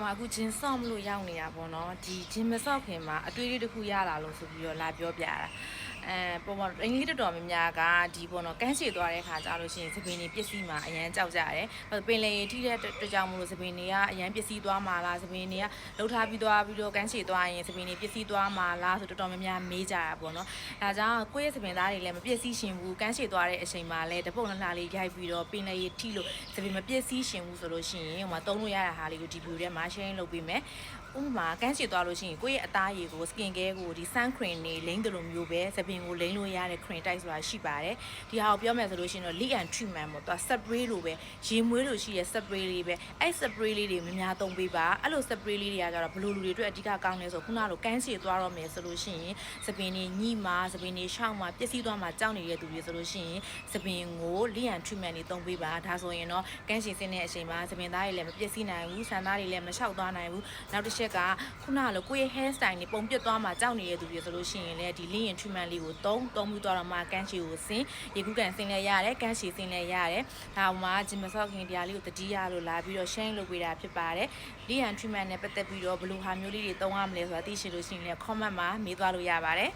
မှာအခုဂျင်းဆော့မလို့ရောက်နေတာပေါ့နော်ဒီဂျင်းမဆော့ခင်မှာအတွေ့အကြုံတစ်ခုရလာလို့ဆိုပြီးတော့လာပြောပြတာပေါ်မှာအင်္ဂလိပ်တော်များများကဒီပေါ့နော်ကန်းချေသွားတဲ့ခါကြလို့ရှိရင်သပင်တွေပစ္စည်းမှာအရန်ကြောက်ကြတယ်ပင်လေထိတဲ့တကြောင်မလို့သပင်တွေကအရန်ပစ္စည်းသွားမှာလားသပင်တွေကလှုပ်ထားပြီးသွားပြီးတော့ကန်းချေသွားရင်သပင်တွေပစ္စည်းသွားမှာလားဆိုတော်တော်များများမေးကြတာပေါ့နော်ဒါကြောင့်ကိုယ့်ရဲ့သပင်သားတွေလည်းမပစ္စည်းရှင်ဘူးကန်းချေသွားတဲ့အချိန်မှာလည်းတပုတ်လှလှလေးရိုက်ပြီးတော့ပင်လေထိလို့သပင်မပစ္စည်းရှင်ဘူးဆိုလို့ရှိရင်ဟိုမှာသုံးလို့ရတဲ့ဟာလေးကိုဒီ video ထဲမှာ sharing လုပ်ပေးမယ်ဥပမာကန်းချေသွားလို့ရှိရင်ကိုယ့်ရဲ့အသားရည်ကို skin care ကိုဒီ sun cream တွေလိမ့်တယ်လို့မျိုးပဲသပင်ကိုလိမ့်လို့ရတဲ့ cream type ဆိုတာရှိပါတယ်ဒီဟာကိုပြောမယ်ဆိုလို့ရှိရင်တော့ leak and treatment ပေါ့သူက spray လိုပဲရေမွေးလိုရှိတဲ့ spray လေးပဲအဲ့ spray လေးတွေများများသုံးပေးပါအဲ့လို spray လေးတွေကကြတော့ဘလို့လူတွေအတွက်အဓိကကောင်းလဲဆိုခုနလိုကန်းချေသွားတော့မယ်ဆိုလို့ရှိရင်သပင်တွေညှိမှာသပင်တွေရှောက်မှာပျက်စီးသွားမှာကြောက်နေတဲ့သူတွေဆိုလို့ရှိရင်သပင်ကို leak and treatment တွေသုံးပေးပါဒါဆိုရင်တော့ကန်းချေစင်းတဲ့အချိန်မှာသပင်သားတွေလည်းမပျက်စီးနိုင်ဘူးဆန်သားတွေလည်းမလျှောက်သွားနိုင်ဘူးနောက်တစ်ချက်ကခုနလိုကိုယ့်ရဲ့ hair style တွေပုံပြတ်သွားမှာကြောက်နေတဲ့သူတွေဆိုလို့ရှိရင်လည်းဒီ leak and treatment လေးကိုသုံးပြီးတော့မှကန်းချေကိုစင်ရေကူးကန်စင်လဲရတယ်ကန်းချေစင်လဲရတယ်ဒါမှဂျင်မဆော့ခင်တရားလေးကိုတတိယလို့လာပြီးတော့ share လုပ်ပေးတာဖြစ်ပါတယ် leak and treatment နဲ့ပတ်သက်ပြီးတော့ဘယ်လိုဟာမျိုးလေးတွေသုံးရမလဲဆိုတာသိရှိလို့ရှိရင်လည်း comment မှာမေးသွားလို့ရပါတယ်